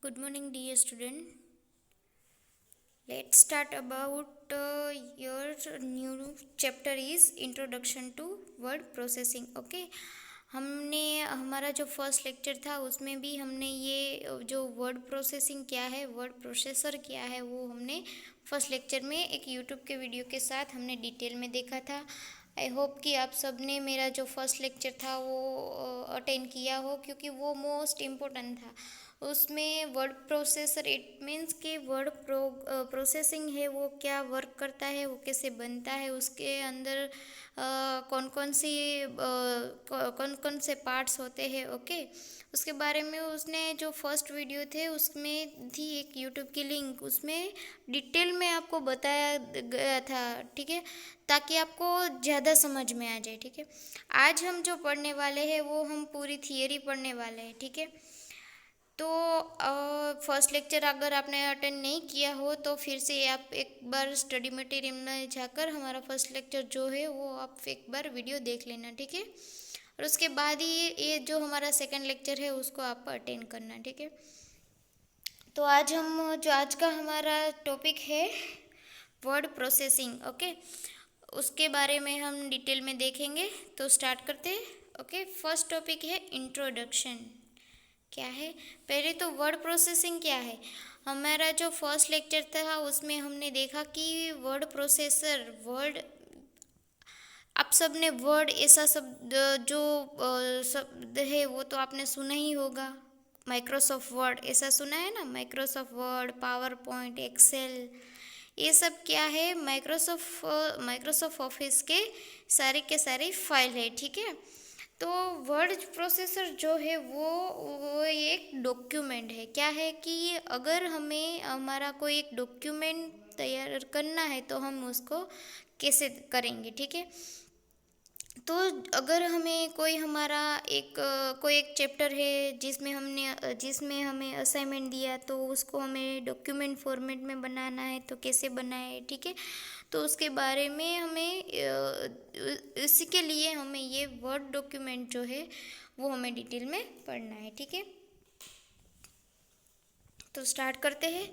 Good morning, dear student. Let's start about your new chapter is Introduction to Word Processing. Okay. हमने हमारा जो first lecture था उसमें भी हमने ये जो वर्ड प्रोसेसिंग क्या है, वर्ड प्रोसेसर क्या है, वो हमने फर्स्ट लेक्चर में एक यूट्यूब के वीडियो के साथ हमने डिटेल में देखा था। आई होप कि आप सब ने मेरा जो फर्स्ट लेक्चर था वो अटेंड किया हो, क्योंकि वो मोस्ट इम्पोर्टेंट था। उसमें वर्ड प्रोसेसर इट मीन्स कि वर्ड प्रोसेसिंग है वो क्या वर्क करता है, वो कैसे बनता है, उसके अंदर कौन कौन से पार्ट्स होते हैं। ओके, उसके बारे में उसने जो फर्स्ट वीडियो थे उसमें थी एक यूट्यूब की लिंक, उसमें डिटेल में आपको बताया गया था। ठीक है, ताकि आपको ज़्यादा समझ में आ जाए। ठीक है, आज हम जो पढ़ने वाले हैं वो हम पूरी थियरी पढ़ने वाले हैं। ठीक है, तो फर्स्ट लेक्चर अगर आपने अटेंड नहीं किया हो तो फिर से आप एक बार स्टडी मटेरियल में जाकर हमारा फर्स्ट लेक्चर जो है वो आप एक बार वीडियो देख लेना। ठीक है, और उसके बाद ही ये जो हमारा सेकंड लेक्चर है उसको आप अटेंड करना। ठीक है, तो आज का हमारा टॉपिक है वर्ड प्रोसेसिंग। ओके, उसके बारे में हम डिटेल में देखेंगे। तो स्टार्ट करते हैं। ओके, फर्स्ट टॉपिक है इंट्रोडक्शन। क्या है, पहले तो वर्ड प्रोसेसिंग क्या है। हमारा जो फर्स्ट लेक्चर था उसमें हमने देखा कि वर्ड प्रोसेसर, वर्ड, आप सब ने वर्ड ऐसा शब्द जो शब्द है वो तो आपने सुना ही होगा। माइक्रोसॉफ्ट वर्ड ऐसा सुना है ना, Microsoft Word, PowerPoint, Excel, ये सब क्या है, माइक्रोसॉफ्ट ऑफिस के सारी फाइल है। ठीक है, तो वर्ड प्रोसेसर जो है वो एक डॉक्यूमेंट है। क्या है कि अगर हमें हमारा कोई एक डॉक्यूमेंट तैयार करना है तो हम उसको कैसे करेंगे। ठीक है, तो अगर हमें कोई एक चैप्टर है जिसमें हमें असाइनमेंट दिया, तो उसको हमें डॉक्यूमेंट फॉर्मेट में बनाना है तो कैसे बनाए। ठीक है, तो उसके बारे में हमें इसी के लिए हमें ये वर्ड डॉक्यूमेंट जो है वो हमें डिटेल में पढ़ना है। ठीक है, तो स्टार्ट करते हैं।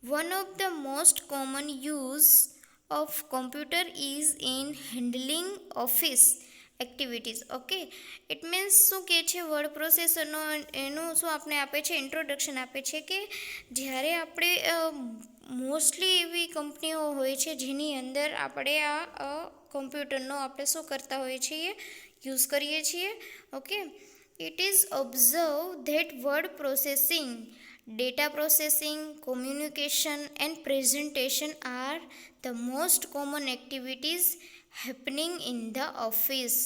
One of the most common use of computer is in handling office activities. Okay, it means શું કહે છે, વર્ડ પ્રોસેસરનો એનું શું આપણે આપે છે, ઇન્ટ્રોડક્શન આપે છે કે જ્યારે આપણે મોસ્ટલી એવી કંપનીઓ હોય છે જેની અંદર આપણે આ કમ્પ્યુટરનો આપણે શું કરતા હોઈએ છીએ, યુઝ કરીએ છીએ. Okay, it is observe that word processing, data processing, communication and presentation are the most common activities happening in the office.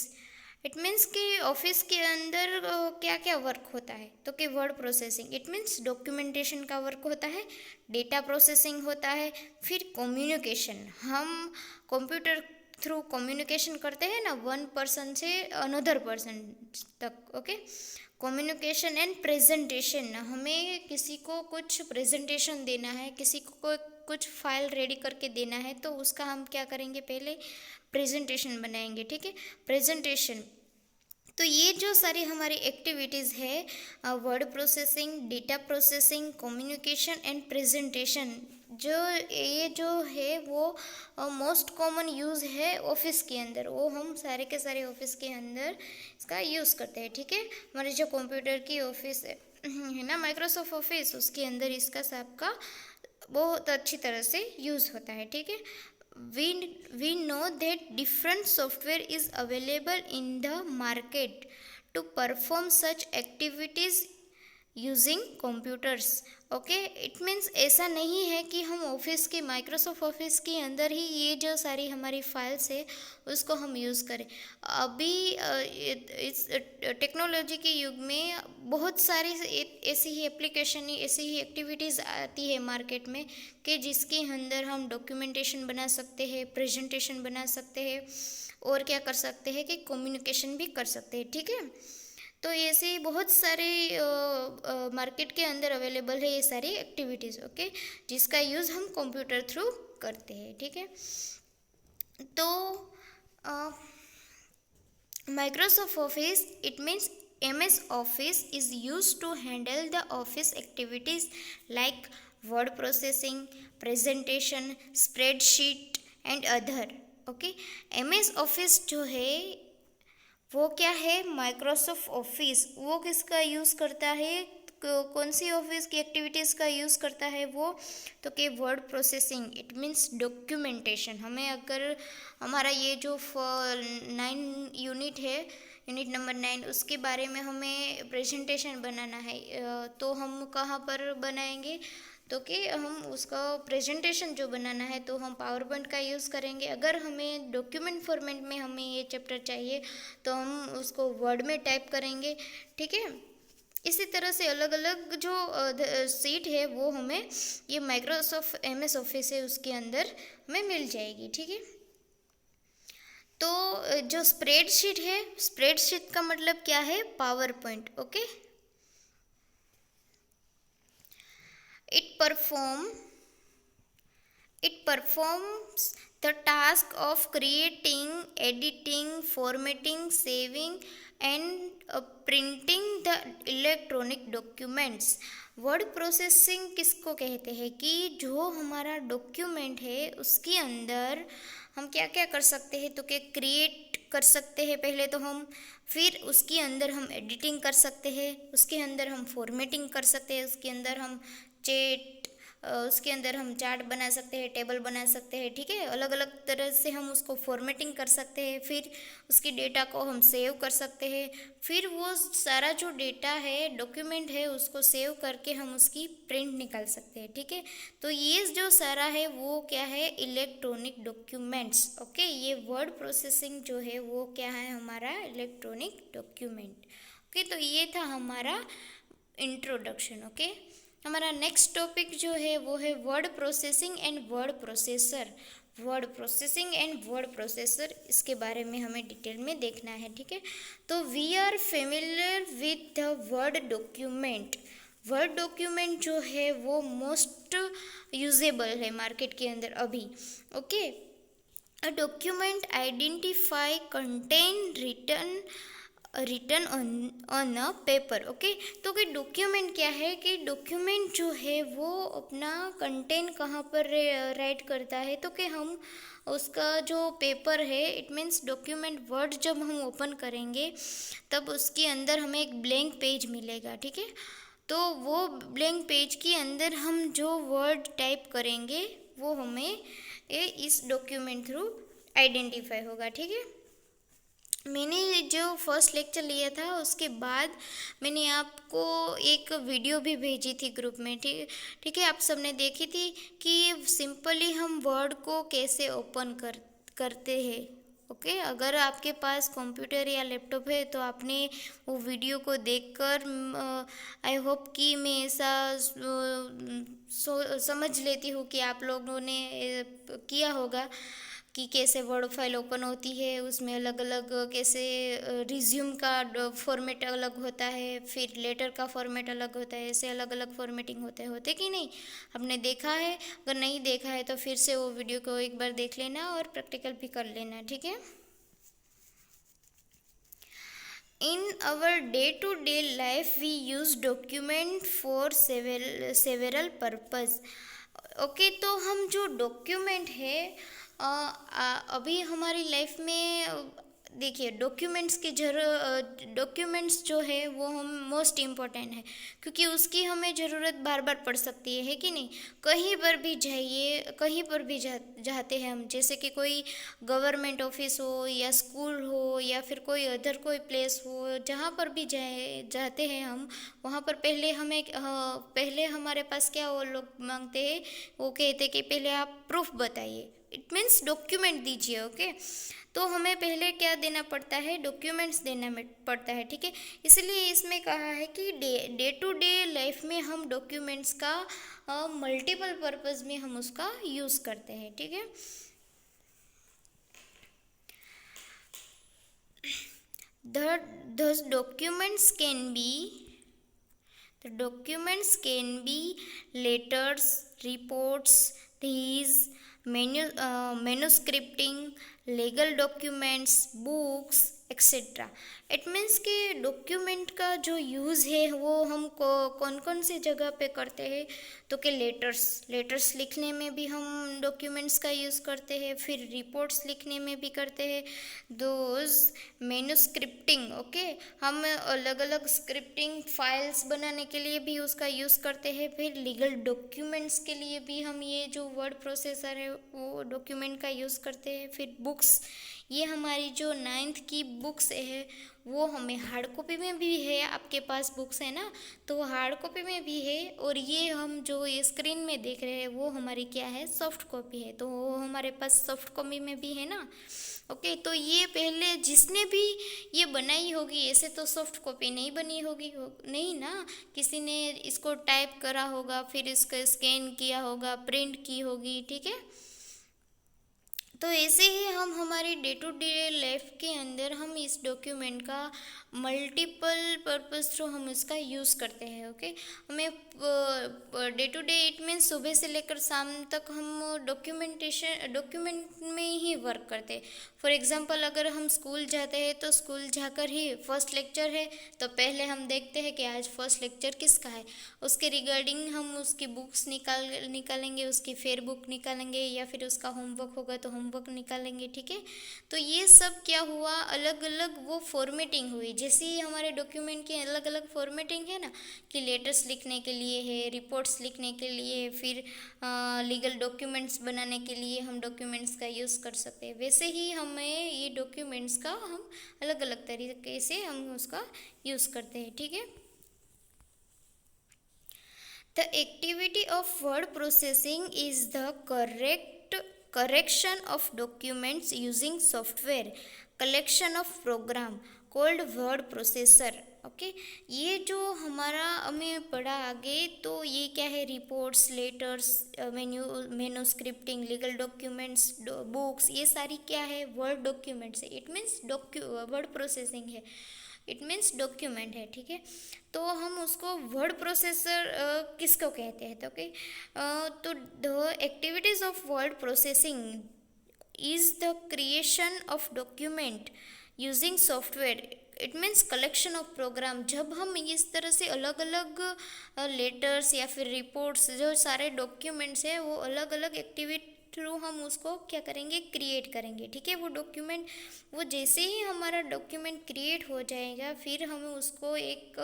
It means कि ऑफिस के अंदर क्या क्या वर्क होता है, तो कि word processing it means documentation का वर्क होता है, डेटा प्रोसेसिंग होता है, फिर कम्युनिकेशन, हम कंप्यूटर थ्रू कम्युनिकेशन करते हैं ना, वन पर्सन से अनदर पर्सन तक. ओके, कम्युनिकेशन एंड प्रेजेंटेशन, हमें किसी को कुछ प्रेजेंटेशन देना है, किसी को कुछ फाइल रेडी करके देना है, तो उसका हम क्या करेंगे, पहले प्रेजेंटेशन बनाएंगे. ठीक है, प्रेजेंटेशन. तो ये जो सारी हमारी एक्टिविटीज़ है, word processing, data processing, communication and presentation, ये जो है वो मोस्ट कॉमन यूज़ है ऑफिस के अंदर, वो हम सारे के सारे ऑफिस के अंदर इसका यूज़ करते हैं. ठीक है, हमारे जो कंप्यूटर की ऑफिस है ना, माइक्रोसॉफ्ट ऑफिस, उसके अंदर इसका सबका बहुत अच्छी तरह से यूज़ होता है. ठीक है, we know that different software is available in the market to perform such activities using computers. Okay, it means ऐसा नहीं है कि हम ऑफिस के, माइक्रोसॉफ्ट ऑफिस के अंदर ही ये जो सारी हमारी फाइल्स है उसको हम यूज़ करें. अभी इस टेक्नोलॉजी के युग में बहुत सारी ऐसी ही एप्लीकेशन, ऐसी ही एक्टिविटीज़ आती है मार्केट में कि जिसके अंदर हम डॉक्यूमेंटेशन बना सकते हैं, प्रेजेंटेशन बना सकते हैं, और क्या कर सकते हैं कि कम्युनिकेशन भी कर सकते हैं. ठीक है, तो ऐसे बहुत सारे मार्केट के अंदर अवेलेबल है ये सारी एक्टिविटीज़. ओके, जिसका यूज़ हम कंप्यूटर थ्रू करते हैं. ठीक है, तो Microsoft office it means MS Office is used to handle the office activities like word processing, presentation, spreadsheet and other. Okay, MS office जो है वो क्या है, माइक्रोसॉफ्ट ऑफिस, वो किसका यूज़ करता है, कौन सी ऑफिस की एक्टिविटीज़ का यूज़ करता है वो, तो कि word processing, it means documentation. हमें अगर हमारा ये जो 9 यूनिट है, यूनिट नंबर 9, उसके बारे में हमें प्रेजेंटेशन बनाना है, तो हम कहाँ पर बनाएंगे, तो कि हम उसका प्रेजेंटेशन जो बनाना है तो हम पावर पॉइंट का यूज़ करेंगे। अगर हमें डॉक्यूमेंट फॉर्मेट में हमें ये चैप्टर चाहिए तो हम उसको वर्ड में टाइप करेंगे, ठीक है। इसी तरह से अलग अलग जो सीट है वो हमें ये माइक्रोसॉफ्ट MS ऑफिस है उसके अंदर हमें मिल जाएगी, ठीक है। तो जो स्प्रेडशीट है, स्प्रेडशीट का मतलब क्या है, power point, okay. It performs the task of creating, editing, formatting, saving and printing the electronic documents. Word processing किसको कहते हैं कि जो हमारा डॉक्यूमेंट है उसके अंदर हम क्या क्या कर सकते हैं, तो क्या क्रिएट कर सकते हैं पहले तो हम, फिर उसके अंदर हम एडिटिंग कर सकते हैं, उसके अंदर हम फॉर्मेटिंग कर सकते हैं, उसके अंदर हम चैट, उसके अंदर हम चार्ट बना सकते हैं, टेबल बना सकते हैं, ठीक है। अलग अलग तरह से हम उसको फॉर्मेटिंग कर सकते हैं, फिर उसकी डेटा को हम सेव कर सकते हैं, फिर वो सारा जो डेटा है, डॉक्यूमेंट है, उसको सेव करके हम उसकी प्रिंट निकाल सकते हैं, ठीक है। तो ये जो सारा है वो क्या है, इलेक्ट्रॉनिक डॉक्यूमेंट्स, ओके। ये वर्ड प्रोसेसिंग जो है वो क्या है, हमारा इलेक्ट्रॉनिक डॉक्यूमेंट, ओके। तो ये था हमारा इंट्रोडक्शन, ओके। हमारा नेक्स्ट टॉपिक जो है वो है word processing and word processor. Word processing and word processor, इसके बारे में हमें डिटेल में देखना है, ठीक है। तो we are familiar with the Word document. Word document जो है वो मोस्ट यूजेबल है मार्केट के अंदर अभी, okay. A document identify contain written on a paper, okay. तो कि डॉक्यूमेंट क्या है, कि डॉक्यूमेंट जो है वो अपना कंटेंट कहाँ पर राइट करता है, तो कि हम उसका जो पेपर है, इट मीन्स डॉक्यूमेंट वर्ड जब हम ओपन करेंगे तब उसके अंदर हमें एक ब्लैंक पेज मिलेगा, ठीक है। तो वो ब्लैंक पेज के अंदर हम जो वर्ड टाइप करेंगे वो हमें इस डॉक्यूमेंट थ्रू आइडेंटिफाई होगा, ठीक है। मैंने जो फर्स्ट लेक्चर लिया था उसके बाद मैंने आपको एक वीडियो भी भेजी थी ग्रुप में, ठीक है। आप सबने देखी थी कि सिंपली हम वर्ड को कैसे ओपन करते हैं, ओके। अगर आपके पास कंप्यूटर या लैपटॉप है तो आपने वो वीडियो को देखकर आई होप कि मैं ऐसा समझ लेती हूँ कि आप लोगों ने किया होगा कि कैसे वर्ड फाइल ओपन होती है, उसमें अलग अलग कैसे रिज्यूम का फॉर्मेट अलग होता है, फिर लेटर का फॉर्मेट अलग होता है, ऐसे अलग अलग फॉर्मेटिंग होते कि नहीं, आपने देखा है। अगर नहीं देखा है तो फिर से वो वीडियो को एक बार देख लेना और प्रैक्टिकल भी कर लेना, ठीक है। In our day to day life we use document for several purpose, okay. तो हम जो डॉक्यूमेंट है अभी हमारी लाइफ में देखिए, डॉक्यूमेंट्स जो है वो हम मोस्ट इम्पॉर्टेंट है, क्योंकि उसकी हमें ज़रूरत बार बार पड़ सकती है कि नहीं। कहीं पर भी जाइए, कहीं पर भी जाते हैं हम, जैसे कि कोई गवर्नमेंट ऑफिस हो या स्कूल हो या फिर कोई अदर कोई प्लेस हो, जहाँ पर भी जाते हैं हम, वहाँ पर पहले हमारे पास क्या वो लोग मांगते हैं, वो कहते कि पहले आप प्रूफ बताइए, इट मीन्स डॉक्यूमेंट दीजिए, ओके। तो हमें पहले क्या देना पड़ता है, डॉक्यूमेंट्स देना पड़ता है, ठीक है। इसलिए इसमें कहा है कि डे टू डे लाइफ में हम डॉक्यूमेंट्स का मल्टीपल पर्पस में हम उसका यूज़ करते हैं, ठीक है। Those documents can be letters, reports, manuscripting, legal documents, books, etcetera. It means कि डॉक्यूमेंट का जो यूज़ है वो हम कौन कौन सी जगह पे करते हैं, तो कि लेटर्स लिखने में भी हम डॉक्यूमेंट्स का यूज़ करते हैं, फिर रिपोर्ट्स लिखने में भी करते हैं, दोज मैन्युस्क्रिप्टिंग, ओके, हम अलग अलग स्क्रिप्टिंग फाइल्स बनाने के लिए भी उसका यूज़ करते हैं, फिर लीगल डॉक्यूमेंट्स के लिए भी हम ये जो वर्ड प्रोसेसर है वो डॉक्यूमेंट का यूज़ करते हैं, फिर बुक्स, ये हमारी जो 9th की बुक्स है वो हमें हार्ड कॉपी में भी है, आपके पास बुक्स है ना, तो हार्ड कॉपी में भी है, और ये हम जो ये स्क्रीन में देख रहे हैं वो हमारी क्या है, सॉफ्ट कॉपी है, तो वो हमारे पास सॉफ्ट कॉपी में भी है ना। ओके, तो ये पहले जिसने भी ये बनाई होगी, ऐसे तो सॉफ्ट कॉपी नहीं बनी होगी, नहीं ना, किसी ने इसको टाइप करा होगा, फिर इसका स्कैन किया होगा, प्रिंट की होगी, ठीक है। तो ऐसे ही हम हमारी डे टू डे लाइफ के अंदर हम इस डॉक्यूमेंट का मल्टीपल पर्पस थ्रू हम इसका यूज़ करते हैं। ओके, हमें day to day it means सुबह से लेकर शाम तक हम डॉक्यूमेंट में ही वर्क करते हैं। फॉर एग्जांपल अगर हम स्कूल जाते हैं तो स्कूल जाकर ही फर्स्ट लेक्चर है तो पहले हम देखते हैं कि आज फर्स्ट लेक्चर किसका है, उसके रिगार्डिंग हम उसकी बुक्स निकालेंगे, उसकी फेयर बुक निकालेंगे, या फिर उसका होमवर्क होगा तो होमवर्क निकालेंगे, ठीक है। तो ये सब क्या हुआ, अलग अलग वो फॉर्मेटिंग हुई, जैसे ही हमारे डॉक्यूमेंट की अलग अलग फॉर्मेटिंग है ना, कि लेटर्स लिखने के लिए है, रिपोर्ट्स लिखने के लिए, फिर लीगल डॉक्यूमेंट्स बनाने के लिए हम डॉक्यूमेंट्स का यूज़ कर सकते हैं, वैसे ही हमें ये डॉक्यूमेंट्स का हम अलग अलग तरीके से हम उसका यूज़ करते हैं, ठीक है। The activity of word processing is the correction of documents using software collection of program called word processor। Okay, ये जो हमारा हमें पढ़ा आगे, तो ये क्या है, reports, letters, manuscripting, legal documents, books, ये सारी क्या है, वर्ड डॉक्यूमेंट्स है। इट मीन्स वर्ड प्रोसेसिंग है, इट मीन्स डॉक्यूमेंट है, ठीक है। तो हम उसको वर्ड प्रोसेसर किसको कहते हैं, तो ओके, तो the activities of word processing is the creation of document using software, it means collection of program. जब हम इस तरह से अलग अलग लेटर्स या फिर रिपोर्ट्स, जो सारे डॉक्यूमेंट्स हैं वो अलग अलग एक्टिविटी थ्रू हम उसको क्या करेंगे, क्रिएट करेंगे, ठीक है। वो डॉक्यूमेंट, वो जैसे ही हमारा डॉक्यूमेंट क्रिएट हो जाएगा, फिर हम उसको एक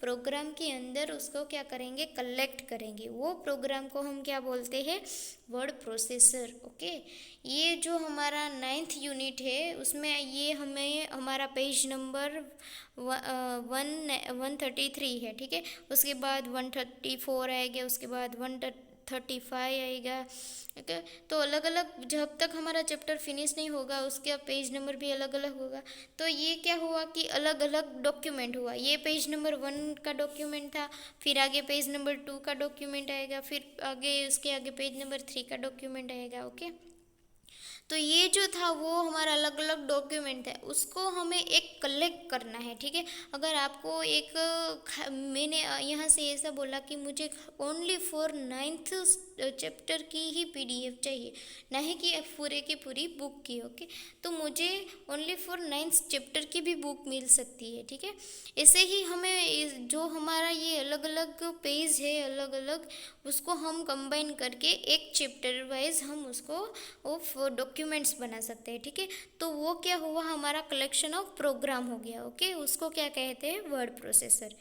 प्रोग्राम के अंदर उसको क्या करेंगे, कलेक्ट करेंगे। वो प्रोग्राम को हम क्या बोलते हैं, वर्ड प्रोसेसर। ओके, ये जो हमारा 9th यूनिट है उसमें ये हमें हमारा पेज नंबर 133 है, ठीक है। उसके बाद 134 आएगा, उसके बाद 135 आएगा, ठीक है। तो अलग अलग जब तक हमारा चैप्टर फिनिश नहीं होगा उसके पेज नंबर भी अलग अलग होगा। तो ये क्या हुआ कि अलग अलग डॉक्यूमेंट हुआ, ये पेज नंबर 1 का डॉक्यूमेंट था, फिर आगे पेज नंबर 2 का डॉक्यूमेंट आएगा, फिर आगे उसके आगे पेज नंबर 3 का डॉक्यूमेंट आएगा। ओके, तो ये जो था वो हमारा अलग अलग डॉक्यूमेंट है, उसको हमें एक कलेक्ट करना है, ठीक है। अगर आपको एक मैंने यहाँ से ऐसा बोला कि मुझे ओनली फॉर 9th चैप्टर की ही PDF चाहिए, नहीं कि पूरे की पूरी बुक की, ओके, तो मुझे ओनली फॉर 9th चैप्टर की भी बुक मिल सकती है, ठीक है। ऐसे ही हमें जो हमारा ये अलग अलग पेज है अलग अलग, उसको हम कंबाइन करके एक चैप्टर वाइज हम उसको वो डॉक्यूमेंट्स बना सकते हैं, ठीक है। तो वो क्या हुआ, हमारा कलेक्शन ऑफ प्रोग्राम हो गया। ओके, उसको क्या कहते हैं, word processor.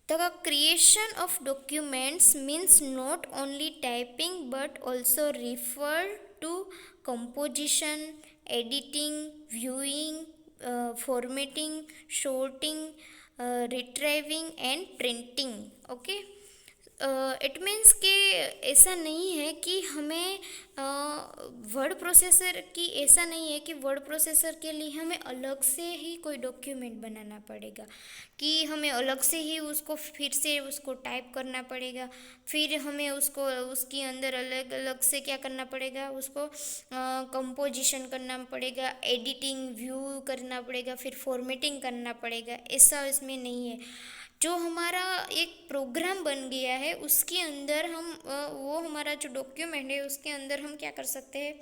The creation of documents means not only typing but also refer to composition, editing, viewing, formatting, sorting, retrieving and printing। Okay, it means कि ऐसा नहीं है कि हमें वर्ड प्रोसेसर की, ऐसा नहीं है कि वर्ड प्रोसेसर के लिए हमें अलग से ही कोई डॉक्यूमेंट बनाना पड़ेगा, कि हमें अलग से ही उसको फिर से उसको टाइप करना पड़ेगा, फिर हमें उसको उसके अंदर अलग अलग से क्या करना पड़ेगा, उसको कंपोजिशन करना पड़ेगा, एडिटिंग, व्यू करना पड़ेगा, फिर फॉर्मेटिंग करना पड़ेगा। ऐसा इसमें नहीं है। जो हमारा एक प्रोग्राम बन गया है उसके अंदर हम वो हमारा जो डॉक्यूमेंट है उसके अंदर हम क्या कर सकते हैं,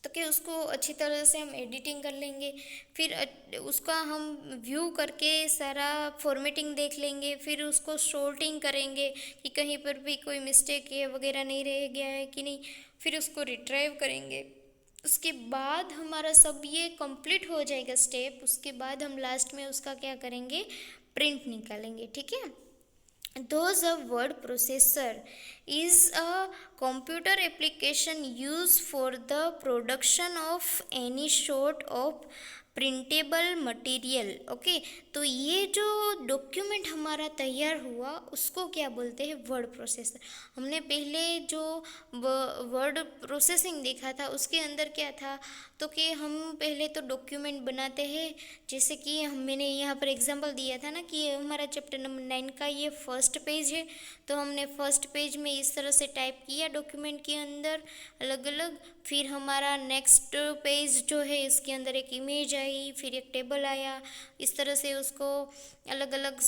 तो कि उसको अच्छी तरह से हम एडिटिंग कर लेंगे, फिर उसका हम व्यू करके सारा फॉर्मेटिंग देख लेंगे, फिर उसको सॉर्टिंग करेंगे कि कहीं पर भी कोई मिस्टेक है वगैरह नहीं रह गया है कि नहीं, फिर उसको रिट्राइव करेंगे। उसके बाद हमारा सब ये कंप्लीट हो जाएगा स्टेप, उसके बाद हम लास्ट में उसका क्या करेंगे, प्रिंट निकालेंगे। ठीक है। Those a word processor is a computer application used for the production of any sort of printable material. Okay, तो ये जो डॉक्यूमेंट हमारा तैयार हुआ उसको क्या बोलते हैं, वर्ड प्रोसेसर। हमने पहले जो वर्ड प्रोसेसिंग देखा था उसके अंदर क्या था, तो कि हम पहले तो डॉक्यूमेंट बनाते हैं, जैसे कि मैंने यहाँ पर एग्जांपल दिया था ना कि हमारा चैप्टर नंबर 9 का ये फर्स्ट पेज है, तो हमने फर्स्ट पेज में इस तरह से टाइप किया डॉक्यूमेंट के अंदर अलग अलग, फिर हमारा नेक्स्ट पेज जो है इसके अंदर एक इमेज आई, फिर एक टेबल आया, इस तरह से उसको अलग अलग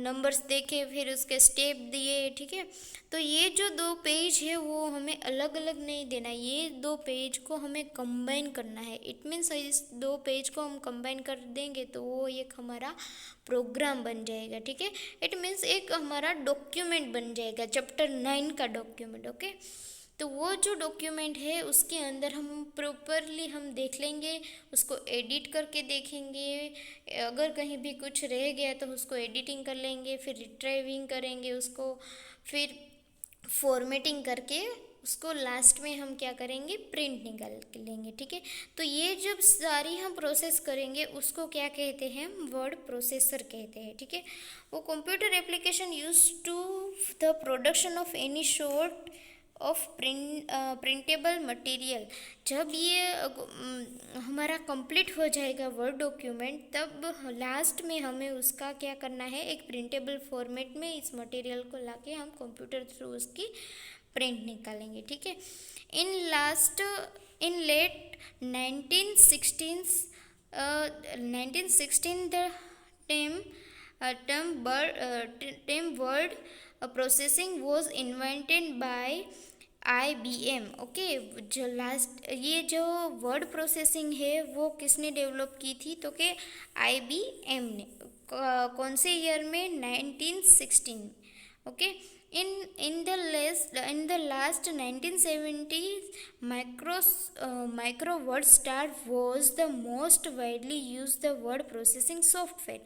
नंबर्स देखे, फिर उसके स्टेप दिए। ठीक है, तो ये जो दो पेज है वो हमें अलग अलग नहीं देना, ये दो पेज को हमें कंबाइन करना है। इट मीन्स इस दो पेज को हम कंबाइन कर देंगे तो वो एक हमारा प्रोग्राम बन जाएगा। ठीक है, इट मीन्स एक हमारा डॉक्यूमेंट बन जाएगा, चैप्टर 9 का डॉक्यूमेंट। ओके, तो वो जो डॉक्यूमेंट है उसके अंदर हम प्रॉपरली हम देख लेंगे, उसको एडिट करके देखेंगे, अगर कहीं भी कुछ रह गया तो उसको एडिटिंग कर लेंगे, फिर रिट्राइविंग करेंगे उसको, फिर फॉर्मेटिंग करके उसको लास्ट में हम क्या करेंगे, प्रिंट निकाल लेंगे। ठीक है, तो ये जब सारी हम प्रोसेस करेंगे उसको क्या कहते हैं, वर्ड प्रोसेसर कहते हैं। ठीक है, वो computer application use to the production of any sort of printable material. जब ये हमारा कंप्लीट हो जाएगा वर्ड डॉक्यूमेंट, तब लास्ट में हमें उसका क्या करना है, एक प्रिंटेबल फॉर्मेट में इस मटेरियल को लाके हम कंप्यूटर थ्रू उसकी प्रिंट निकालेंगे। ठीक है, in late 1916 the term word processing was invented by IBM। Okay, जो लास्ट ये जो वर्ड प्रोसेसिंग है वो किसने डेवलप की थी, तो कि IBM ने। कौन से ईयर में, 1916। Okay, in the last 1970s, micro word star was the most widely used the word processing software।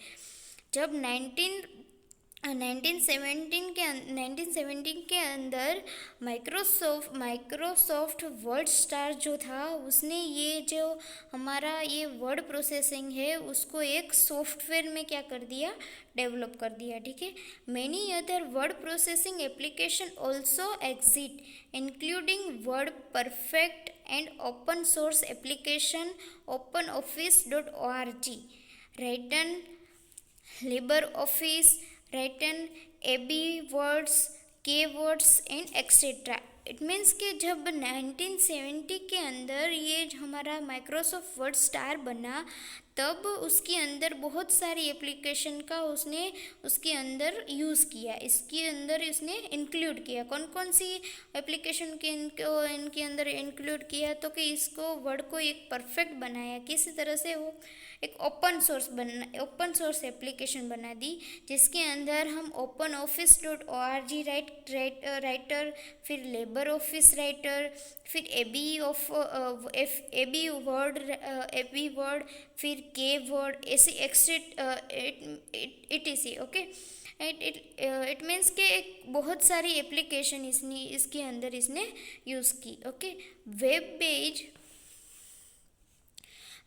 जब 1917 के अंदर माइक्रोसॉफ्ट वर्ड स्टार जो था उसने ये जो हमारा ये वर्ड प्रोसेसिंग है उसको एक सॉफ्टवेयर में क्या कर दिया, डेवलप कर दिया। ठीक है, many other word processing application also exist including word perfect and open source application OpenOffice.org, written LibreOffice, written AB words, K words and etcetera. It means कि जब 1970 के अंदर ये हमारा माइक्रोसॉफ्ट वर्ड स्टार बना, तब उसके अंदर बहुत सारी एप्लीकेशन का उसने उसके अंदर यूज़ किया, इसके अंदर इसने इंक्लूड किया। कौन कौन सी एप्लीकेशन के इनके अंदर इंक्लूड किया, तो कि इसको वर्ड को एक परफेक्ट बनाया, किसी तरह से वो एक ओपन सोर्स एप्लीकेशन बना दी, जिसके अंदर हम OpenOffice.org राइटर, फिर LibreOffice राइटर, फिर AB वर्ड, फिर K वर्ड, ऐसे etc। ओके, इट मीन्स के बहुत सारी एप्लीकेशन इसके अंदर इसने यूज़ की। Okay,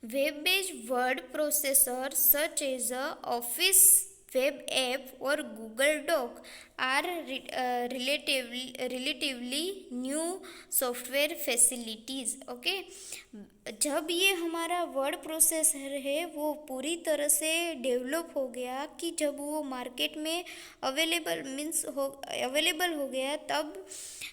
web-based word processor such as Office web app or Google Doc are relatively new software facilities। Okay, जब ये हमारा वर्ड प्रोसेसर है वो पूरी तरह से डेवलप हो गया, कि जब वो मार्केट में अवेलेबल हो गया, तब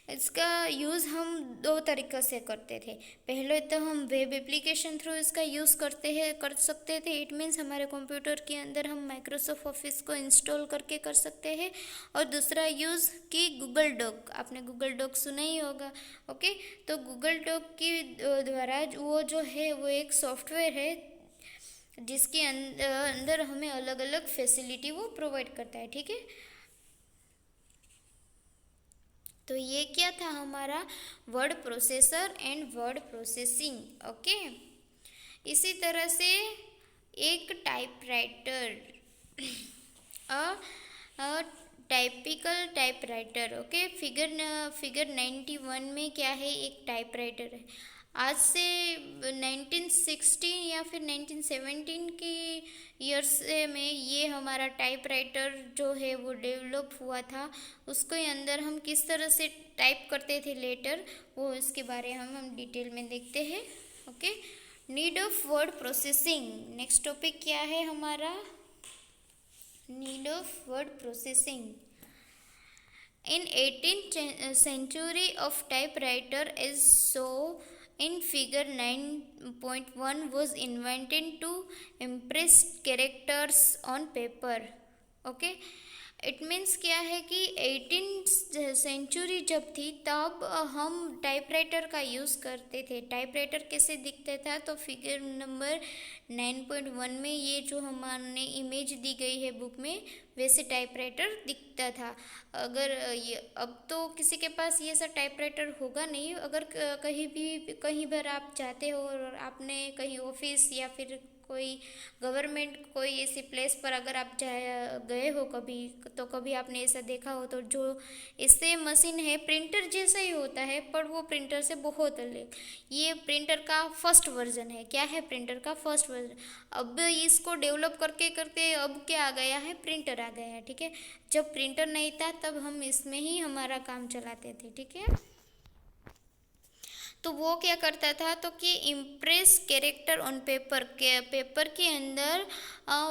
इसका यूज़ हम दो तरीक़े से करते थे। पहले तो हम वेब एप्लीकेशन थ्रू इसका यूज़ कर सकते थे। इट मीन्स हमारे कंप्यूटर के अंदर हम माइक्रोसॉफ्ट ऑफिस को इंस्टॉल करके कर सकते हैं। और दूसरा यूज़ कि गूगल डॉक, आपने गूगल डॉक सुना ही होगा। ओके, तो गूगल डॉक की द्वारा वो जो है वो एक सॉफ्टवेयर है जिसके अंदर हमें अलग अलग फैसिलिटी वो प्रोवाइड करता है। ठीक है, तो ये क्या था हमारा word processor and word processing. Okay, इसी तरह से एक typewriter, typical typewriter. Okay, figure 91 में क्या है, एक टाइपराइटर है। आज से 1916 या फिर 1917 की ईयर्स में ये हमारा टाइपराइटर जो है वो डेवलप हुआ था। उसके अंदर हम किस तरह से टाइप करते थे लेटर, वो इसके बारे में हम डिटेल में देखते हैं। Okay, need of word processing. Next topic क्या है हमारा, need of word processing. In 18th century of typewriter is so in figure 9.1 was invented to impress characters on paper. Okay, it means क्या है कि 18th century जब थी तब हम टाइपराइटर का यूज़ करते थे। टाइपराइटर कैसे दिखता था, तो फिगर नंबर 9.1 में ये जो हमारे इमेज दी गई है बुक में, वैसे टाइपराइटर दिखता था। अगर ये अब तो किसी के पास ये सब टाइपराइटर होगा नहीं। अगर कहीं बार आप जाते हो और आपने कहीं ऑफिस या फिर कोई गवर्नमेंट कोई ऐसी प्लेस पर अगर आप गए हो कभी, तो कभी आपने ऐसा देखा हो, तो जो इससे मशीन है प्रिंटर जैसा ही होता है, पर वो प्रिंटर से बहुत अलग। ये प्रिंटर का फर्स्ट वर्जन है। क्या है, प्रिंटर का फर्स्ट वर्जन। अब इसको डेवलप करके करके अब क्या आ गया है, प्रिंटर आ गया है। ठीक है, जब प्रिंटर नहीं था तब हम इसमें ही हमारा काम चलाते थे। ठीक है, तो वो क्या करता था, तो कि इम्प्रेस कैरेक्टर ऑन पेपर के अंदर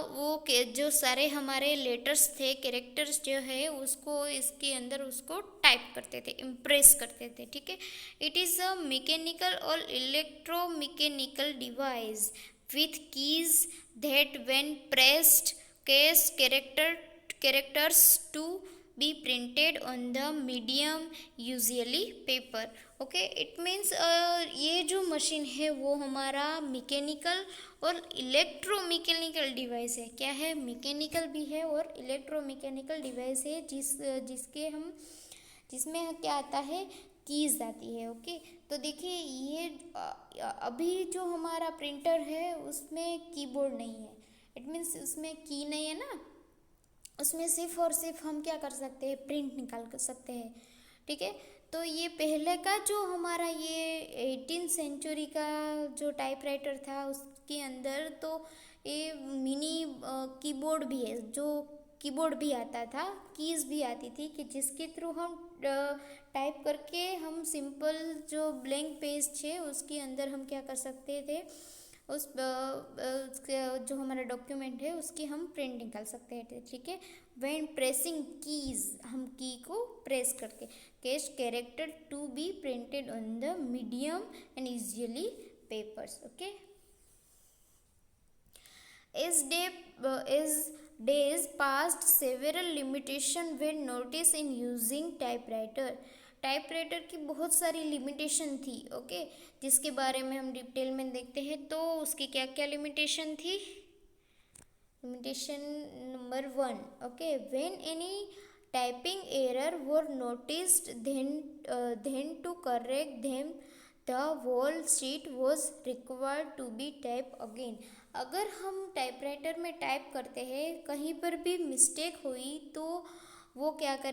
वो जो सारे हमारे लेटर्स थे, कैरेक्टर्स जो है उसको इसके अंदर उसको टाइप करते थे, इम्प्रेस करते थे। ठीक है, इट इज़ अ मैकेनिकल और electromechanical device with keys that when pressed case characters to be printed on the medium usually paper. Okay, it means ये जो मशीन है वो हमारा मैकेनिकल और इलेक्ट्रोमैकेनिकल डिवाइस है। क्या है, मैकेनिकल भी है और इलेक्ट्रोमैकेनिकल डिवाइस है, जिसमें क्या आता है, कीज आती है। ओके, तो देखिए ये अभी जो हमारा प्रिंटर है उसमें कीबोर्ड नहीं है। इट मीन्स उसमें की नहीं है ना, उसमें सिर्फ और सिर्फ हम क्या कर सकते हैं, प्रिंट निकाल कर सकते हैं। ठीक है, तो ये पहले का जो हमारा ये 18th सेंचुरी का जो टाइपराइटर था उसके अंदर तो ये मिनी कीबोर्ड भी है, जो कीबोर्ड भी आता था, कीज़ भी आती थी, कि जिसके थ्रू हम टाइप करके हम सिंपल जो ब्लैंक पेज थे उसके अंदर हम क्या कर सकते थे, जो हमारा डॉक्यूमेंट है उसकी हम प्रिंट निकाल सकते हैं। ठीक है, व्हेन प्रेसिंग कीज, हम की को प्रेस करके cash character to be printed on the medium and easily papers. Okay, as days passed, several limitations were noticed in using typewriter. Typewriter की बहुत सारी लिमिटेशन थी। ओके, जिसके बारे में हम डिटेल में देखते हैं। तो उसकी क्या क्या लिमिटेशन थी, limitation number 1। Okay, when any typing error were noticed then to correct them the whole sheet was required to be typed again. अगर हम टाइपराइटर में टाइप करते हैं, कहीं पर भी मिस्टेक हुई तो वो क्या कर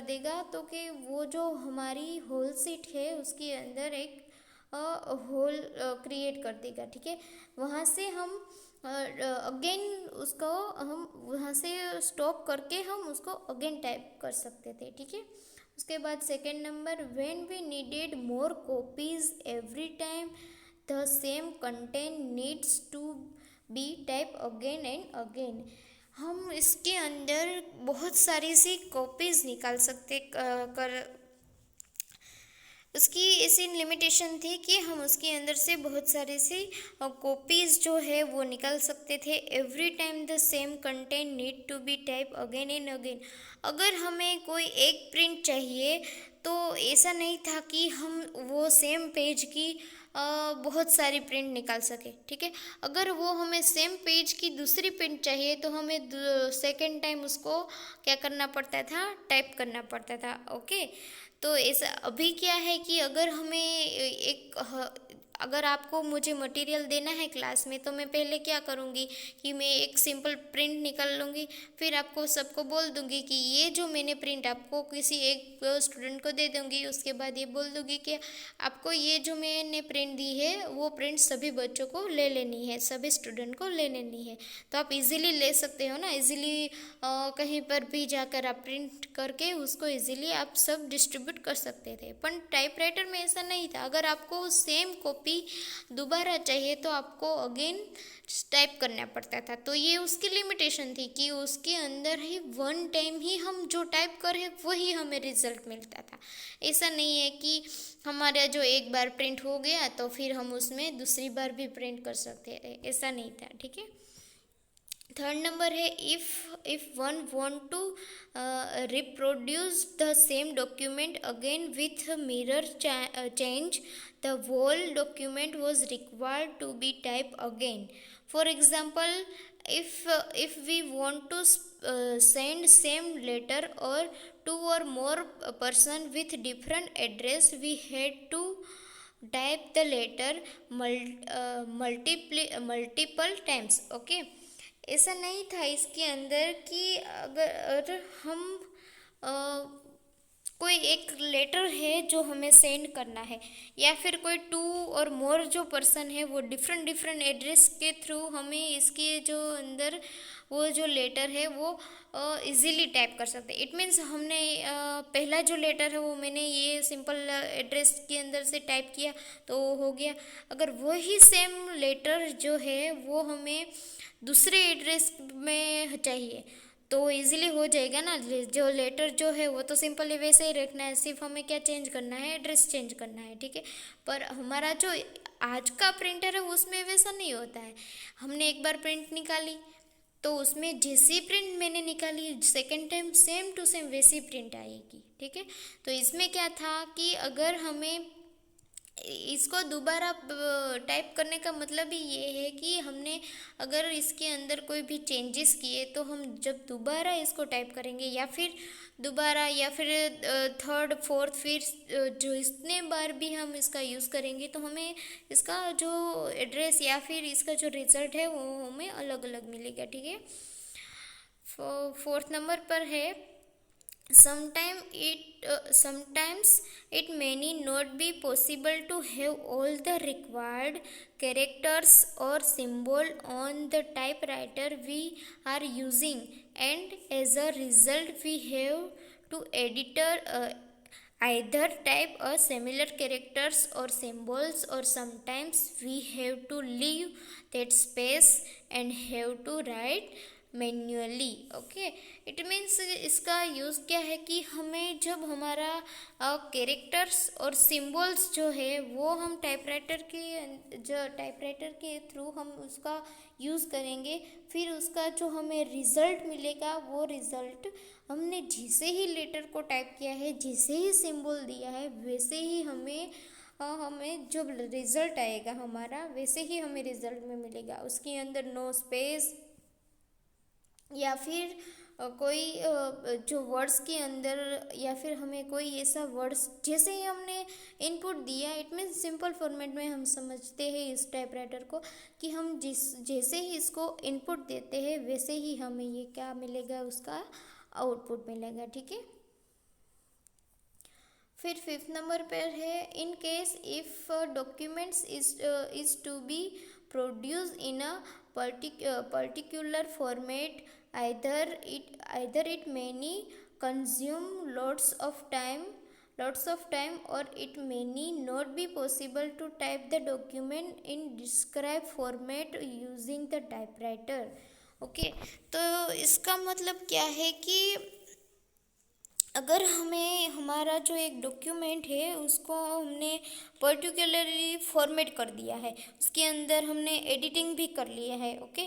देगा, तो कि वो जो हमारी होल सीट है उसके अंदर एक होल क्रिएट कर देगा। ठीक है, वहाँ से हम अगेन उसको हम वहाँ से स्टॉप करके हम उसको अगेन टाइप कर सकते थे। ठीक है, उसके बाद second number, when we needed more copies every time the same content needs to be typed again and again. हम इसके अंदर बहुत सारी सी कॉपीज़ निकाल सकते कर उसकी ऐसी लिमिटेशन थी कि हम उसके अंदर से बहुत सारी सी कॉपीज़ जो है वो निकाल सकते थे. Every time the same content need to be type again and again. अगर हमें कोई एक प्रिंट चाहिए तो ऐसा नहीं था कि हम वो सेम पेज की बहुत सारी प्रिंट निकाल सके. ठीक है, अगर वो हमें सेम पेज की दूसरी प्रिंट चाहिए तो हमें सेकेंड टाइम उसको क्या करना पड़ता था, टाइप करना पड़ता था. ओके, तो ऐसा अभी क्या है कि अगर हमें अगर आपको मुझे मटेरियल देना है क्लास में तो मैं पहले क्या करूँगी कि मैं एक सिंपल प्रिंट निकाल लूँगी, फिर आपको सबको बोल दूँगी कि ये जो मैंने प्रिंट आपको किसी एक स्टूडेंट को दे दूँगी. उसके बाद ये बोल दूँगी कि आपको ये जो मैंने प्रिंट दी है वो प्रिंट सभी बच्चों को ले लेनी है, सभी स्टूडेंट को ले लेनी है. तो आप इजीली ले सकते हो ना, इजीली कहीं पर भी जाकर आप प्रिंट करके उसको इजीली आप सब डिस्ट्रीब्यूट कर सकते थे. पर टाइपराइटर में ऐसा नहीं था. अगर आपको सेम कॉपी दोबारा चाहिए तो आपको अगेन टाइप करना पड़ता था. तो ये उसकी लिमिटेशन थी कि उसके अंदर ही वन टाइम ही हम जो टाइप करें वही हमें रिजल्ट मिलता था. ऐसा नहीं है कि हमारा जो एक बार प्रिंट हो गया तो फिर हम उसमें दूसरी बार भी प्रिंट कर सकते थे, ऐसा नहीं था. ठीक है, थर्ड नंबर है if one want to reproduce the same document again with mirror change the whole document was required to be typed again. For example, if we want to send same letter or two or more person with different address, we had to type the letter multiple times. Okay, ऐसा नहीं था इसके अंदर कि अगर हम कोई एक लेटर है जो हमें सेंड करना है या फिर कोई टू और मोर जो पर्सन है वो डिफरेंट एड्रेस के थ्रू हमें इसके जो अंदर वो जो लेटर है वो इजीली टाइप कर सकते हैं. इट मीन्स हमने पहला जो लेटर है वो मैंने ये सिंपल एड्रेस के अंदर से टाइप किया तो हो गया. अगर वही सेम लेटर जो है वो हमें दूसरे एड्रेस में चाहिए तो इजीली हो जाएगा ना. जो लेटर जो है वो तो सिंपली वैसे ही रखना है, सिर्फ हमें क्या चेंज करना है, एड्रेस चेंज करना है. ठीक है, पर हमारा जो आज का प्रिंटर है उसमें वैसा नहीं होता है. हमने एक बार प्रिंट निकाली तो उसमें जैसी प्रिंट मैंने निकाली second time same to same वैसी प्रिंट आएगी. ठीक है, तो इसमें क्या था कि अगर हमें इसको दोबारा टाइप करने का मतलब ही ये है कि हमने अगर इसके अंदर कोई भी चेंजेस किए तो हम जब दोबारा इसको टाइप करेंगे या फिर दोबारा या फिर थर्ड फोर्थ फिर जो इतने बार भी हम इसका यूज़ करेंगे तो हमें इसका जो एड्रेस या फिर इसका जो रिज़ल्ट है वो हमें अलग अलग मिलेगा. ठीक है, फोर्थ नंबर पर है sometimes it may not be possible to have all the required characters or symbol on the typewriter we are using, and as a result we have to either type a similar characters or symbols, or sometimes we have to leave that space and have to write manually. Okay, it means इसका use क्या है कि हमें जब हमारा characters और symbols जो है वो हम टाइपराइटर के थ्रू हम उसका यूज़ करेंगे, फिर उसका जो हमें रिज़ल्ट मिलेगा वो रिज़ल्ट हमने जैसे ही लेटर को टाइप किया है, जैसे ही सिंबल दिया है वैसे ही हमें जो रिज़ल्ट आएगा हमारा वैसे ही हमें रिज़ल्ट में मिलेगा. उसके अंदर नो स्पेस या फिर कोई जो वर्ड्स के अंदर या फिर हमें कोई ऐसा वर्ड्स जैसे ही हमने इनपुट दिया, इट मीन्स सिंपल फॉर्मेट में हम समझते हैं इस टाइपराइटर को कि हम जैसे ही इसको इनपुट देते हैं वैसे ही हमें ये क्या मिलेगा, उसका आउटपुट मिलेगा. ठीक है, फिर फिफ्थ नंबर पर है in case if documents is to be produce in a particular format, either it may consume lots of time lots of time or it may not be possible to type the document in described format using the typewriter. Okay तो इसका मतलब क्या है कि अगर हमें हमारा जो एक डॉक्यूमेंट है उसको हमने पर्टिकुलरली फॉर्मेट कर दिया है, उसके अंदर हमने एडिटिंग भी कर लिया है, ओके,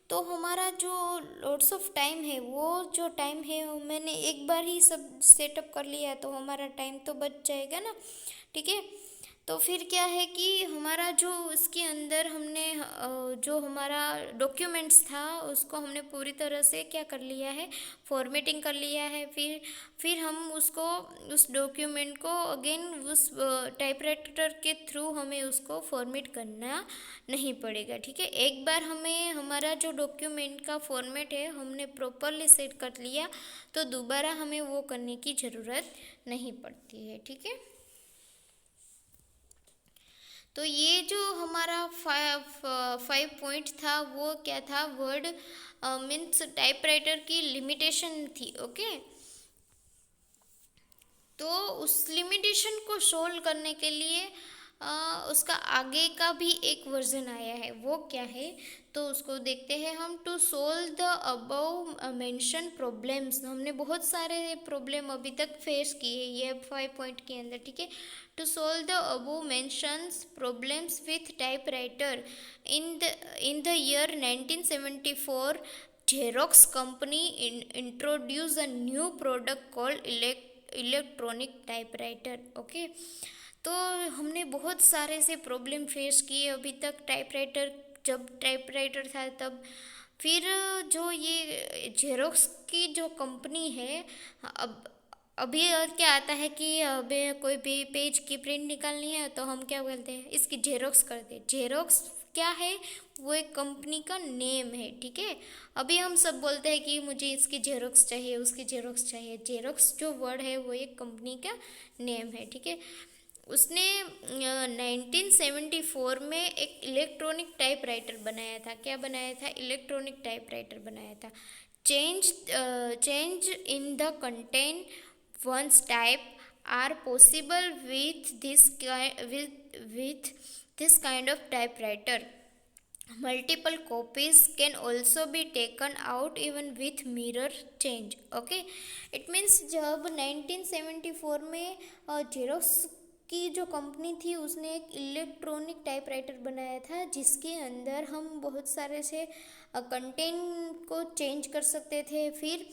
तो हमारा जो लॉट्स ऑफ टाइम है, वो जो टाइम है मैंने एक बार ही सब सेटअप कर लिया तो हमारा टाइम तो बच जाएगा ना, ठीक है। तो फिर क्या है कि हमारा जो इसके अंदर हमने जो हमारा डॉक्यूमेंट्स था उसको हमने पूरी तरह से क्या कर लिया है, फॉर्मेटिंग कर लिया है। फिर हम उसको उस डॉक्यूमेंट को अगेन उस टाइपराइटर के थ्रू हमें उसको फॉर्मेट करना नहीं पड़ेगा, ठीक है। एक बार हमें हमारा जो डॉक्यूमेंट का फॉर्मेट है हमने प्रॉपरली सेट कर लिया तो दोबारा हमें वो करने की ज़रूरत नहीं पड़ती है, ठीक है। तो ये जो हमारा 5 पॉइंट था वो क्या था, वर्ड मीन्स टाइपराइटर की लिमिटेशन थी, ओके। तो उस लिमिटेशन को सोल्व करने के लिए उसका आगे का भी एक वर्जन आया है, वो क्या है तो उसको देखते हैं हम। To solve the above mention problems, हमने बहुत सारे प्रॉब्लम अभी तक फेस किए ये 5 पॉइंट के अंदर, ठीक है। To solve the above mentions problems with typewriter in the year 1974 Xerox company introduced a new product called electronic typewriter, okay. तो हमने बहुत सारे से प्रॉब्लम फेस किए अभी तक टाइपराइटर, जब टाइपराइटर था तब। फिर जो ये जेरोक्स की जो कंपनी है, अब अभी क्या आता है कि अभी कोई भी पेज की प्रिंट निकालनी है तो हम क्या बोलते हैं, इसकी जेरोक्स करते हैं। जेरोक्स क्या है, वो एक कंपनी का नेम है, ठीक है। अभी हम सब बोलते हैं कि मुझे इसकी जेरोक्स चाहिए, उसकी जेरोक्स चाहिए। जेरोक्स जो वर्ड है वो एक कंपनी का नेम है, ठीक है। उसने 1974 में एक इलेक्ट्रॉनिक टाइपराइटर बनाया था। क्या बनाया था, इलेक्ट्रॉनिक टाइपराइटर बनाया था। Change in the content one's type are possible with this kind of typewriter. Multiple copies can also be taken out even with mirror change, okay. It means जब 1974 में xerox की जो कंपनी थी उसने एक electronic typewriter बनाया था जिसके अंदर हम बहुत सारे से कंटेंट को चेंज कर सकते थे। फिर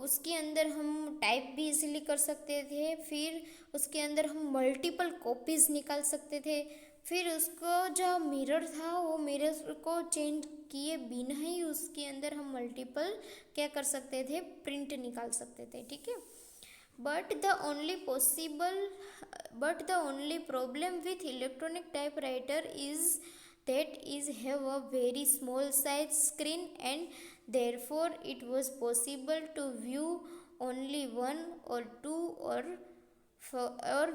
उसके अंदर हम टाइप भी इजीली कर सकते थे। फिर उसके अंदर हम मल्टीपल कॉपीज़ निकाल सकते थे। फिर उसको जो मिरर था वो मिरर को चेंज किए बिना ही उसके अंदर हम मल्टीपल क्या कर सकते थे, प्रिंट निकाल सकते थे, ठीक है। But the only problem with electronic typewriter is that is have a very small size screen and therefore it was possible to view only one or two or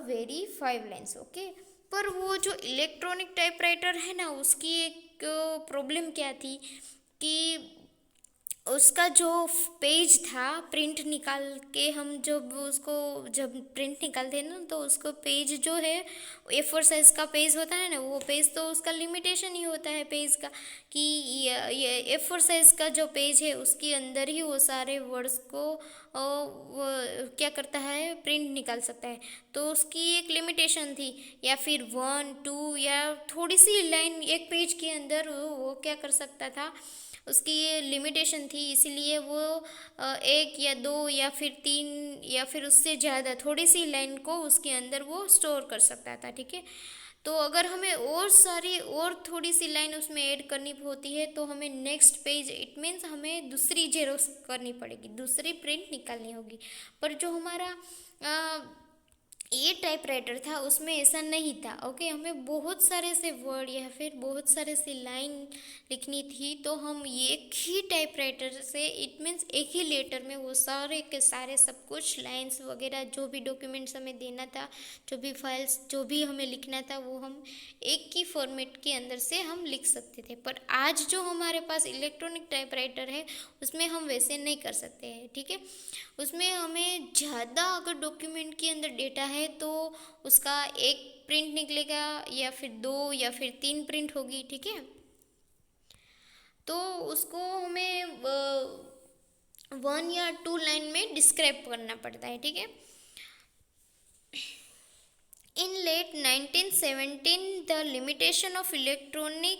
very 5 lines, okay। पर वो जो electronic typewriter है ना उसकी एक problem क्या थी कि उसका जो पेज था प्रिंट निकाल के हम जब प्रिंट निकालते हैं ना तो उसको पेज जो है A4 साइज का पेज होता है ना, वो पेज तो उसका लिमिटेशन ही होता है पेज का कि ये A4 साइज का जो पेज है उसके अंदर ही वो सारे वर्ड्स को वो क्या करता है, प्रिंट निकाल सकता है। तो उसकी एक लिमिटेशन थी, या फिर 1 2 या थोड़ी सी लाइन एक पेज के अंदर वो क्या कर सकता था, उसकी ये लिमिटेशन थी। इसीलिए वो 1 या 2 या फिर 3 या फिर उससे ज़्यादा थोड़ी सी लाइन को उसके अंदर वो स्टोर कर सकता था, ठीक है। तो अगर हमें और थोड़ी सी लाइन उसमें ऐड करनी होती है तो हमें नेक्स्ट पेज, इट मीन्स हमें दूसरी जेरोक्स करनी पड़ेगी, दूसरी प्रिंट निकालनी होगी। पर जो हमारा ये टाइपराइटर था उसमें ऐसा नहीं था। ओके, हमें बहुत सारे से वर्ड या फिर बहुत सारे से लाइन लिखनी थी, तो हम एक ही टाइपराइटर से, इट मीन्स एक ही लेटर में वो सारे के सारे सब कुछ लाइंस वगैरह जो भी डॉक्यूमेंट्स हमें देना था, जो भी फाइल्स जो भी हमें लिखना था, वो हम एक ही फॉर्मेट के अंदर से हम लिख सकते थे। पर आज जो हमारे पास इलेक्ट्रॉनिक टाइपराइटर है उसमें हम वैसे नहीं कर सकते हैं। ठीक है, उसमें हमें ज़्यादा अगर डॉक्यूमेंट के अंदर डेटा है तो उसका एक प्रिंट निकलेगा या फिर 2 या फिर 3 प्रिंट होगी। ठीक है, तो उसको हमें 1 या 2 लाइन में डिस्क्राइब करना पड़ता है। ठीक है, in late 1917 the limitation of electronic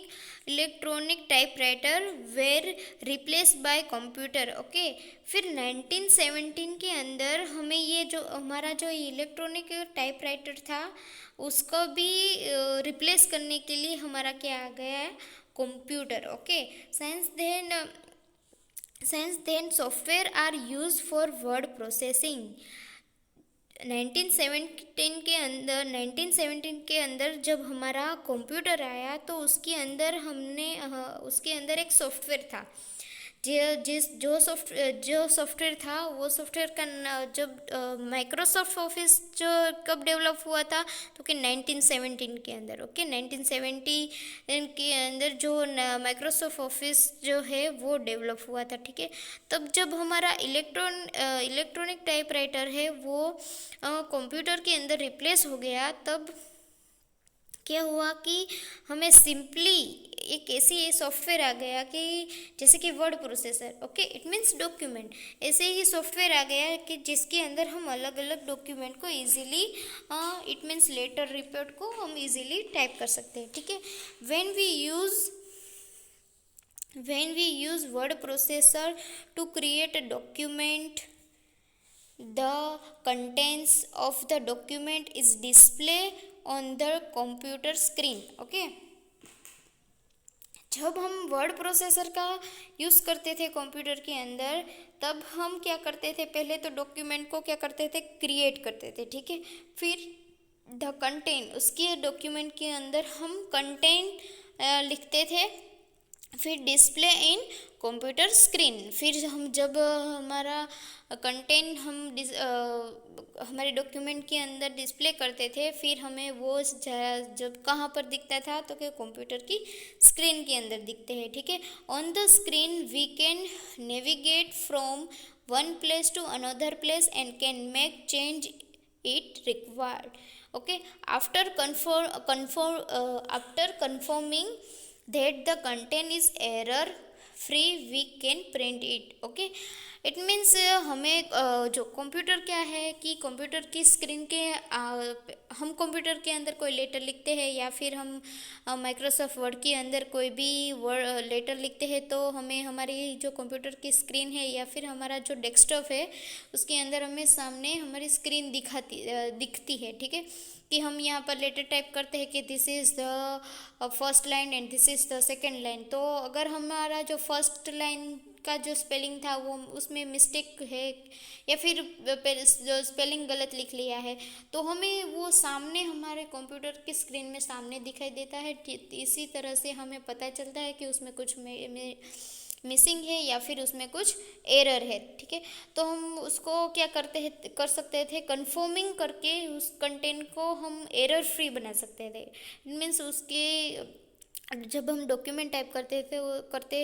typewriter were replaced by computer। Okay, फिर 1917 के अंदर हमें ये जो हमारा जो इलेक्ट्रॉनिक टाइपराइटर था उसको भी रिप्लेस करने के लिए हमारा क्या आ गया है, computer. Okay, since then software are used for word processing। 1917 के अंदर जब हमारा कंप्यूटर आया तो उसके अंदर उसके अंदर एक सॉफ्टवेयर था। जो सॉफ्टवेयर था वो सॉफ्टवेयर का जब माइक्रोसॉफ्ट ऑफिस जो कब डेवलप हुआ था, तो कि 1917 के अंदर। ओके, 1970 के अंदर जो माइक्रोसॉफ्ट ऑफिस जो है वो डेवलप हुआ था। ठीक है, तब जब हमारा इलेक्ट्रॉनिक टाइपराइटर है वो कंप्यूटर के अंदर रिप्लेस हो गया, तब क्या हुआ कि हमें सिंपली एक ऐसी सॉफ्टवेयर आ गया कि जैसे कि word processor. Okay, it means document, ऐसे ही सॉफ्टवेयर आ गया कि जिसके अंदर हम अलग अलग डॉक्यूमेंट को easily, it means letter report को हम इजीली टाइप कर सकते हैं। ठीक है, when we use word processor to create a document, the contents of the document is displayed on the computer screen। okay, जब हम वर्ड प्रोसेसर का यूज़ करते थे कंप्यूटर के अंदर, तब हम क्या करते थे, पहले तो डॉक्यूमेंट को क्या करते थे, क्रिएट करते थे। ठीक है, फिर द कंटेंट, उसके डॉक्यूमेंट के अंदर हम कंटेंट लिखते थे, फिर डिस्प्ले इन कंप्यूटर स्क्रीन। फिर हम जब हमारा कंटेंट हमारे डॉक्यूमेंट के अंदर डिस्प्ले करते थे, फिर हमें वो जब कहाँ पर दिखता था, तो क्या कंप्यूटर की स्क्रीन के अंदर दिखते हैं। ठीक है, on the screen we can navigate from one place to another place and can make change it required. Okay, after confirming that the content is error free we can print it। okay, it means हमें जो computer क्या है कि computer की screen के हम computer के अंदर कोई लेटर लिखते हैं या फिर हम माइक्रोसॉफ्ट वर्ड के अंदर कोई भी वर्ड लेटर लिखते हैं, तो हमें हमारी जो कंप्यूटर की स्क्रीन है या फिर हमारा जो डेस्कटॉप है उसके अंदर हमें सामने हमारी स्क्रीन दिखती है। ठीक है, कि हम यहाँ पर लेटर टाइप करते हैं कि this is the first line and this is the second line. तो अगर हमारा जो फर्स्ट लाइन का जो स्पेलिंग था वो उसमें मिस्टेक है या फिर जो स्पेलिंग गलत लिख लिया है, तो हमें वो सामने हमारे कंप्यूटर की स्क्रीन में सामने दिखाई देता है। इसी तरह से हमें पता चलता है कि उसमें कुछ मिसिंग है या फिर उसमें कुछ एरर है। ठीक है, तो हम उसको क्या कर सकते थे, कन्फर्मिंग करके उस कंटेंट को हम एरर फ्री बना सकते थे। इट मीन्स उसके जब हम डॉक्यूमेंट टाइप करते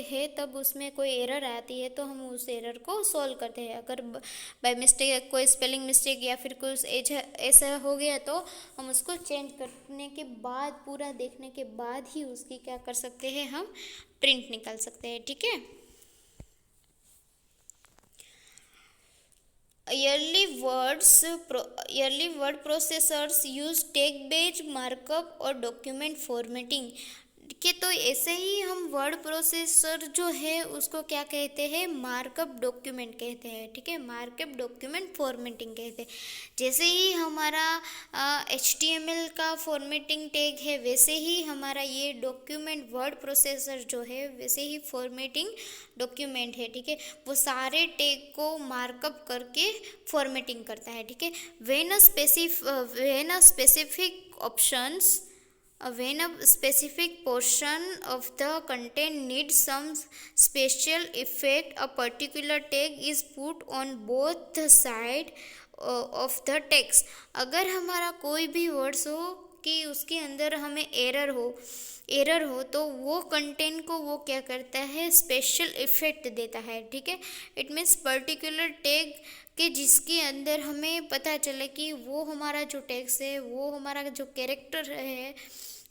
हैं तब उसमें कोई एरर आती है तो हम उस एरर को सॉल्व करते हैं। अगर बाय मिस्टेक कोई स्पेलिंग मिस्टेक या फिर कुछ ऐसा हो गया तो हम उसको चेंज करने के बाद, पूरा देखने के बाद ही उसकी क्या कर सकते हैं, हम प्रिंट निकाल सकते हैं। ठीक है, early word processors use text based markup और document formatting। ठीक है। तो ऐसे ही हम वर्ड प्रोसेसर जो है उसको क्या कहते हैं, मार्कअप डॉक्यूमेंट कहते हैं। ठीक है, मार्कअप डॉक्यूमेंट फॉर्मेटिंग कहते हैं। जैसे ही हमारा HTML का फॉर्मेटिंग टैग है, वैसे ही हमारा ये डॉक्यूमेंट वर्ड प्रोसेसर जो है वैसे ही फॉर्मेटिंग डॉक्यूमेंट है। ठीक है, वो सारे टैग को मार्कअप करके फॉर्मेटिंग करता है। ठीक है, when a specific options when a specific portion of the content needs some special effect, a particular tag is put on both the side of the text। अगर हमारा कोई भी वर्ड्स हो कि उसके अंदर हमें एरर हो तो वो कंटेंट को वो क्या करता है, स्पेशल इफेक्ट देता है। ठीक है, इट मीन्स पर्टिकुलर टैग कि जिसके अंदर हमें पता चले कि वो हमारा जो टेक्स्ट है, वो हमारा जो कैरेक्टर है,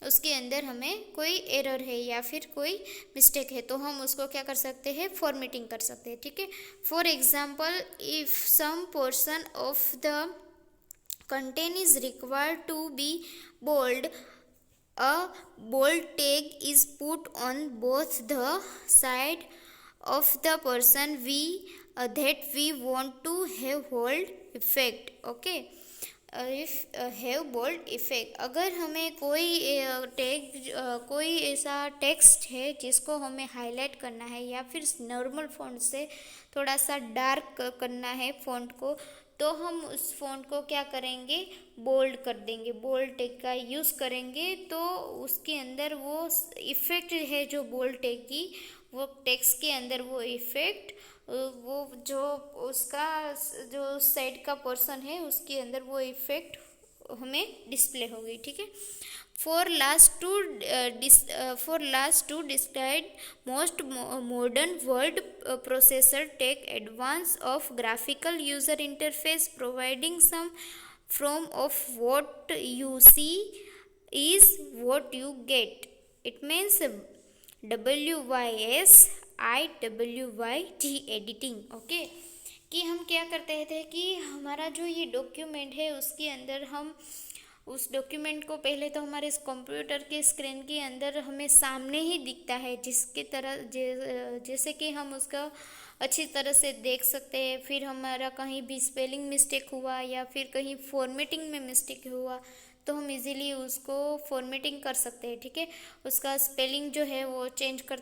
उसके अंदर हमें कोई एरर है या फिर कोई मिस्टेक है, तो हम उसको क्या कर सकते हैं, फॉर्मेटिंग कर सकते हैं। ठीक है, for example if some portion of the content is required to be bold, a bold tag is put on both the side of the person that we want to have bold effect। okay, if have bold effect, अगर हमें कोई ऐसा text है जिसको हमें highlight करना है या फिर नॉर्मल फॉन्ट से थोड़ा सा डार्क करना है फॉन्ट को, तो हम उस फॉन्ट को क्या करेंगे, बोल्ड कर देंगे, बोल्ड टेग का यूज़ करेंगे। तो उसके अंदर वो इफ़ेक्ट है जो बोल्ड टेग की, वो टेक्स्ट के अंदर वो इफ़ेक्ट, वो जो उसका जो साइड का पोर्शन है उसके अंदर वो इफ़ेक्ट हमें डिस्प्ले होगी। ठीक है, for last to describe most modern word processor take advance of graphical user interface, providing some form of what you see is what you get। it means WYSIWYT editing. Okay, कि हम क्या करते थे कि हमारा जो ये डॉक्यूमेंट है उसके अंदर हम उस डॉक्यूमेंट को पहले तो हमारे इस कंप्यूटर के स्क्रीन के अंदर हमें सामने ही दिखता है, जिसके तरह जैसे कि हम उसका अच्छी तरह से देख सकते हैं। फिर हमारा कहीं भी स्पेलिंग मिस्टेक हुआ या फिर कहीं फॉर्मेटिंग में मिस्टेक हुआ तो हम इजीली उसको फॉर्मेटिंग कर सकते हैं। ठीक है, उसका स्पेलिंग जो है वो चेंज कर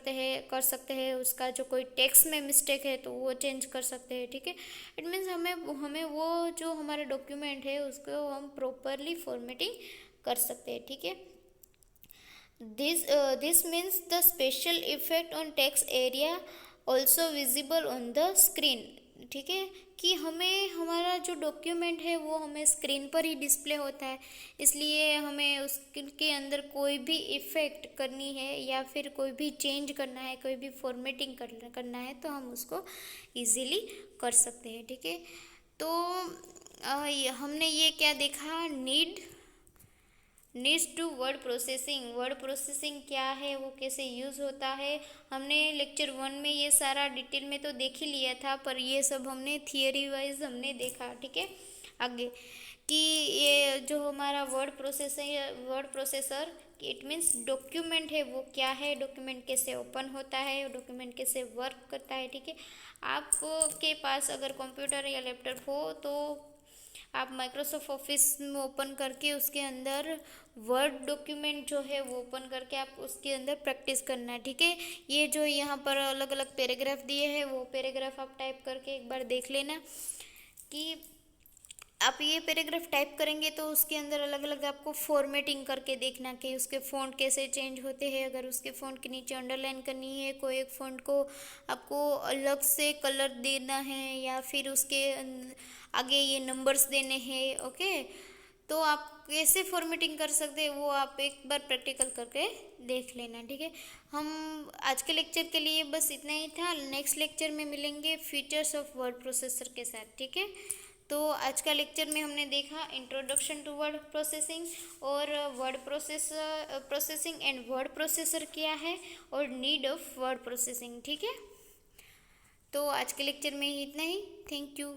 सकते हैं, उसका जो कोई टेक्स्ट में मिस्टेक है तो वो चेंज कर सकते हैं। ठीक है, इट मीन्स हमें वो जो हमारा डॉक्यूमेंट है उसको हम प्रॉपरली फॉर्मेटिंग कर सकते हैं। ठीक है, this means the special effect on text area also visible on the screen. ठीक है, कि हमें हमारा जो डॉक्यूमेंट है वो हमें स्क्रीन पर ही डिस्प्ले होता है, इसलिए हमें उसके अंदर कोई भी इफ़ेक्ट करनी है या फिर कोई भी चेंज करना है, कोई भी फॉर्मेटिंग करना है तो हम उसको इजीली कर सकते हैं। ठीक है, तो हमने ये क्या देखा, नीड्स टू वर्ड प्रोसेसिंग क्या है, वो कैसे यूज़ होता है। हमने लेक्चर 1 में ये सारा डिटेल में तो देख ही लिया था, पर ये सब हमने थियरी वाइज हमने देखा। ठीक है, आगे कि ये जो हमारा word processor it means document है वो क्या है, डॉक्यूमेंट कैसे ओपन होता है, डॉक्यूमेंट कैसे वर्क करता है। ठीक है, आपके पास अगर कंप्यूटर या लैपटॉप हो तो आप माइक्रोसॉफ्ट ऑफिस में ओपन करके उसके अंदर वर्ड डॉक्यूमेंट जो है वो ओपन करके आप उसके अंदर प्रैक्टिस करना है। ठीक है, ये जो यहाँ पर अलग अलग पैराग्राफ दिए हैं वो पैराग्राफ आप टाइप करके एक बार देख लेना कि आप ये पैराग्राफ टाइप करेंगे तो उसके अंदर अलग अलग आपको फॉर्मेटिंग करके देखना कि उसके फ़ॉन्ट कैसे चेंज होते हैं। अगर उसके फ़ॉन्ट के नीचे अंडरलाइन करनी है, कोई एक फ़ॉन्ट को आपको अलग से कलर देना है या फिर उसके आगे ये नंबर्स देने हैं। ओके, तो आप कैसे फॉर्मेटिंग कर सकते हैं वो आप एक बार प्रैक्टिकल करके देख लेना। ठीक है, हम आज के लेक्चर के लिए बस इतना ही था। नेक्स्ट लेक्चर में मिलेंगे फीचर्स ऑफ वर्ड प्रोसेसर के साथ। ठीक है, तो आज का लेक्चर में हमने देखा इंट्रोडक्शन टू वर्ड प्रोसेसिंग और word processing and word processor क्या है और नीड ऑफ वर्ड प्रोसेसिंग। ठीक है, तो आज के लेक्चर में इतना ही। Thank you.